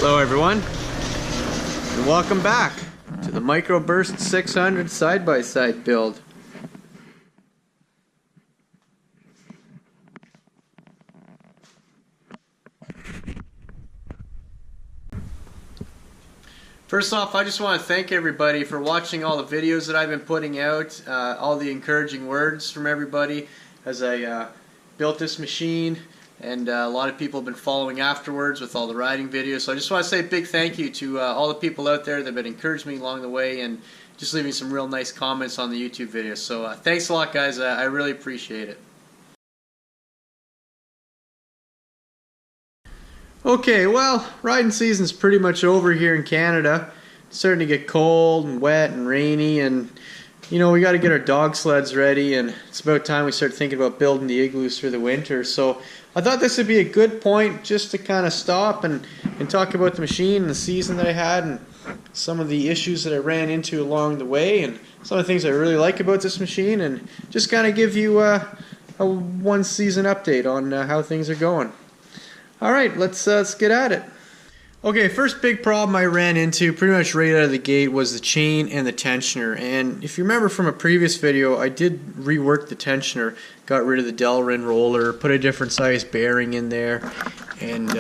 Hello everyone, and welcome back to the Microburst 600 side-by-side build. First off, I just want to thank everybody for watching all the videos that I've been putting out, all the encouraging words from everybody as I built this machine, and a lot of people have been following afterwards with all the riding videos. So I just want to say a big thank you to all the people out there that have been encouraging me along the way and just leaving some real nice comments on the YouTube videos. So thanks a lot, guys. I really appreciate it. Okay, well, riding season's pretty much over here in Canada. It's starting to get cold and wet and rainy, and you know, we got to get our dog sleds ready, and it's about time we start thinking about building the igloos for the winter. So I thought this would be a good point just to kind of stop and talk about the machine and the season that I had and some of the issues that I ran into along the way and some of the things I really like about this machine, and just kind of give you a one season update on how things are going. Alright, let's get at it. Okay, first big problem I ran into pretty much right out of the gate was the chain and the tensioner. And if you remember from a previous video, I did rework the tensioner, got rid of the Delrin roller, put a different size bearing in there, and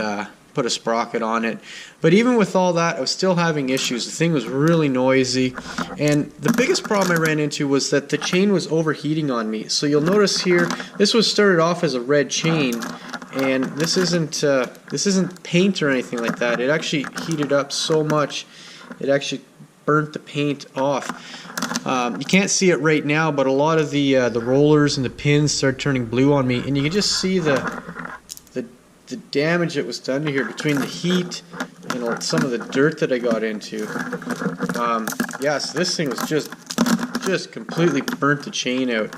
put a sprocket on it. But even with all that, I was still having issues. The thing was really noisy, and the biggest problem I ran into was that the chain was overheating on me. So you'll notice here, this was started off as a red chain, and this isn't paint or anything like that. It actually heated up so much, it actually burnt the paint off. You can't see it right now, but a lot of the rollers and the pins started turning blue on me, and you can just see the damage that was done to here between the heat and some of the dirt that I got into. Yeah, so this thing was just completely burnt the chain out.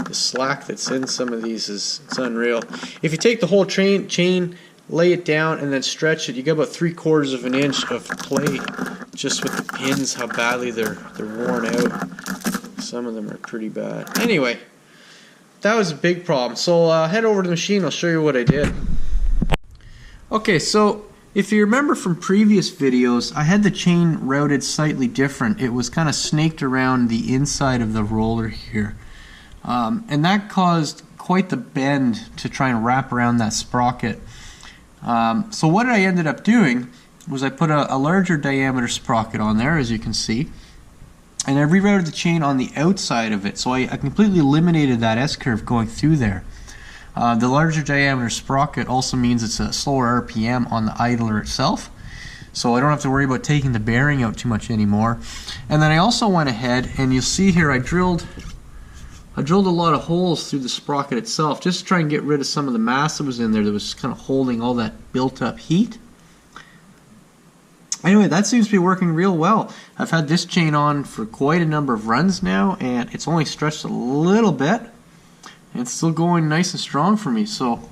The slack that's in some of these it's unreal. If you take the whole chain, lay it down, and then stretch it, you get about 3/4 of an inch of play just with the pins, how badly they're worn out. Some of them are pretty bad. Anyway, that was a big problem. So head over to the machine, I'll show you what I did. Okay, so if you remember from previous videos, I had the chain routed slightly different. It was kind of snaked around the inside of the roller here. And that caused quite the bend to try and wrap around that sprocket. So what I ended up doing was I put a larger diameter sprocket on there, as you can see, and I rerouted the chain on the outside of it. So I completely eliminated that S-curve going through there. The larger diameter sprocket also means it's a slower RPM on the idler itself, so I don't have to worry about taking the bearing out too much anymore. And then I also went ahead, and you'll see here I drilled a lot of holes through the sprocket itself just to try and get rid of some of the mass that was in there that was kind of holding all that built up heat. Anyway, that seems to be working real well. I've had this chain on for quite a number of runs now, and it's only stretched a little bit. It's still going nice and strong for me. So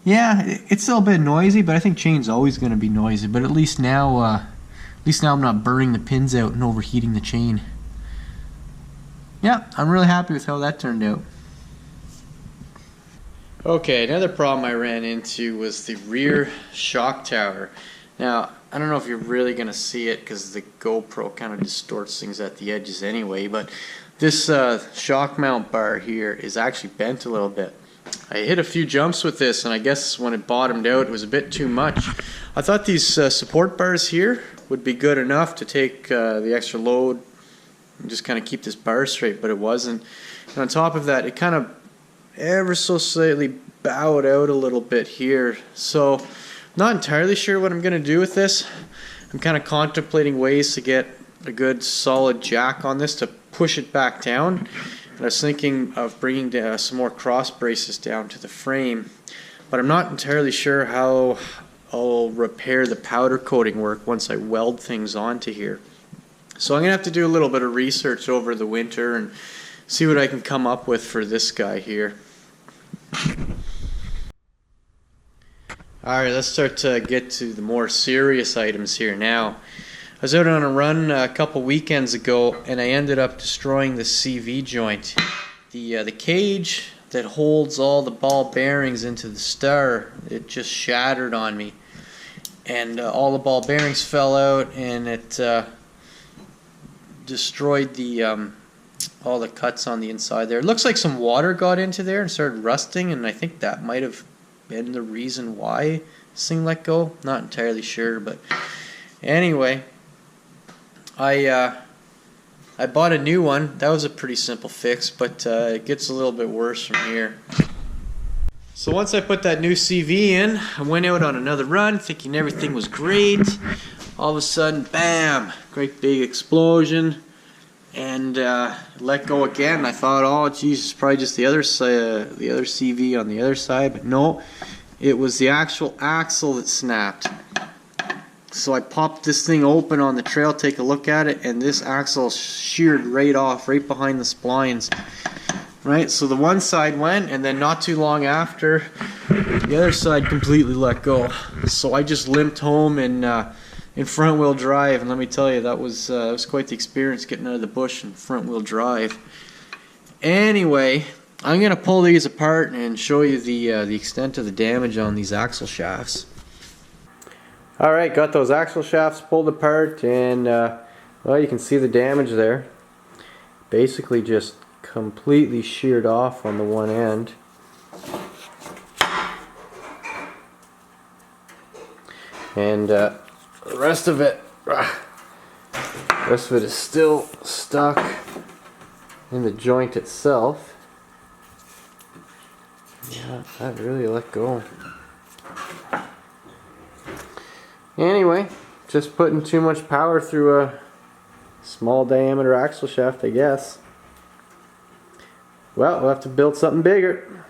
yeah, it's still a bit noisy, but I think chain's always going to be noisy. But at least now I'm not burning the pins out and overheating the chain. Yeah, I'm really happy with how that turned out. Okay, another problem I ran into was the rear shock tower. Now, I don't know if you're really going to see it because the GoPro kind of distorts things at the edges anyway, but this shock mount bar here is actually bent a little bit. I hit a few jumps with this, and I guess when it bottomed out it was a bit too much. I thought these support bars here would be good enough to take the extra load and just kind of keep this bar straight, but it wasn't. And on top of that, it kind of ever so slightly bowed out a little bit here. So not entirely sure what I'm going to do with this. I'm kind of contemplating ways to get a good solid jack on this to push it back down. And I was thinking of bringing some more cross braces down to the frame, but I'm not entirely sure how I'll repair the powder coating work once I weld things onto here. So I'm going to have to do a little bit of research over the winter and see what I can come up with for this guy here. Alright, let's start to get to the more serious items here now. I was out on a run a couple weekends ago, and I ended up destroying the CV joint. The cage that holds all the ball bearings into the star, it just shattered on me. and all the ball bearings fell out, and it destroyed the all the cuts on the inside there. It looks like some water got into there and started rusting, and I think that might have been the reason why this thing let go. Not entirely sure, but anyway, I bought a new one. That was a pretty simple fix, but it gets a little bit worse from here. So once I put that new CV in, I went out on another run thinking everything was great. All of a sudden, bam, great big explosion, and let go again. I thought, oh geez, it's probably just the other CV on the other side, but no, it was the actual axle that snapped. So I popped this thing open on the trail, take a look at it, and this axle sheared right off, right behind the splines. Right, so the one side went, and then not too long after, the other side completely let go. So I just limped home in front wheel drive, and let me tell you, that was quite the experience getting out of the bush in front wheel drive. Anyway, I'm gonna pull these apart and show you the extent of the damage on these axle shafts. All right, got those axle shafts pulled apart, and well, you can see the damage there. Basically, just completely sheared off on the one end. And the rest of it is still stuck in the joint itself. Yeah, that really let go. Anyway, just putting too much power through a small diameter axle shaft, I guess. Well, we'll have to build something bigger.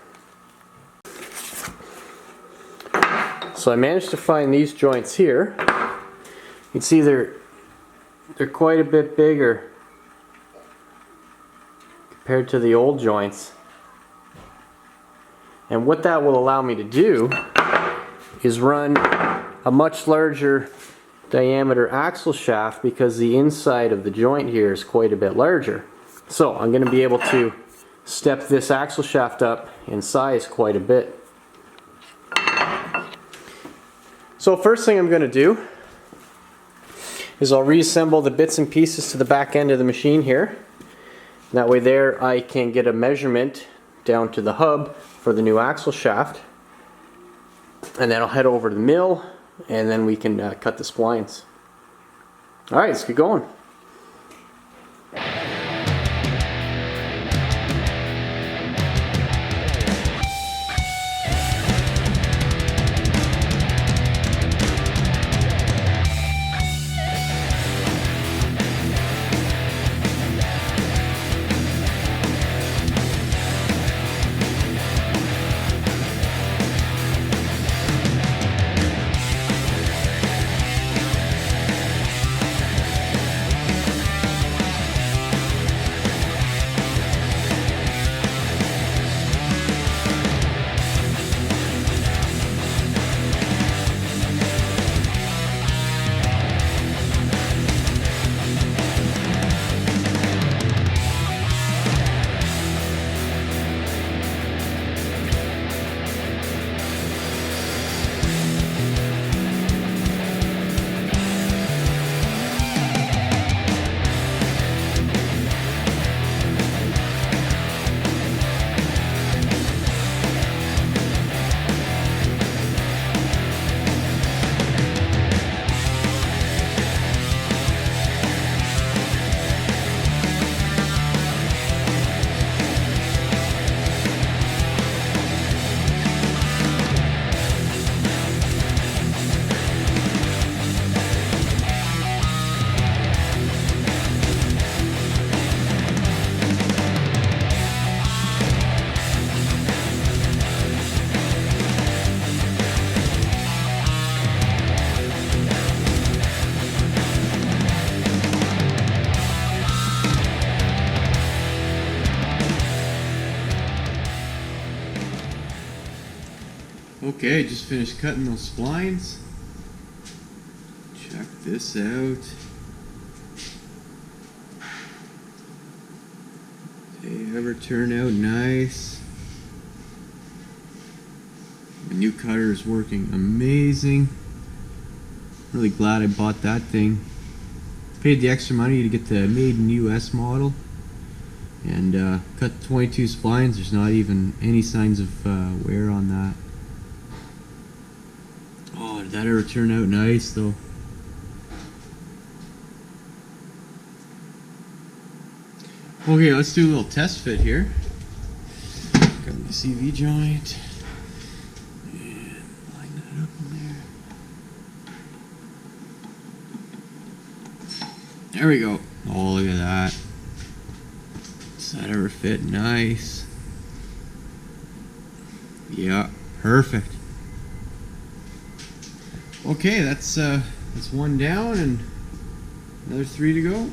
So I managed to find these joints here. You can see they're quite a bit bigger compared to the old joints. And what that will allow me to do is run a much larger diameter axle shaft, because the inside of the joint here is quite a bit larger. So I'm going to be able to step this axle shaft up in size quite a bit. So first thing I'm going to do is I'll reassemble the bits and pieces to the back end of the machine here. That way there I can get a measurement down to the hub for the new axle shaft. And then I'll head over to the mill, and then we can cut the splines. Alright, let's get going. Okay, just finished cutting those splines. Check this out. They ever turn out nice. My new cutter is working amazing. Really glad I bought that thing. Paid the extra money to get the made in US model, and cut 22 splines. There's not even any signs of wear on that. Oh, did that ever turn out nice though? Okay, let's do a little test fit here. Got my CV joint. And line that up in there. There we go. Oh, look at that. Does that ever fit nice? Yeah, perfect. Okay, that's one down and another 3 to go.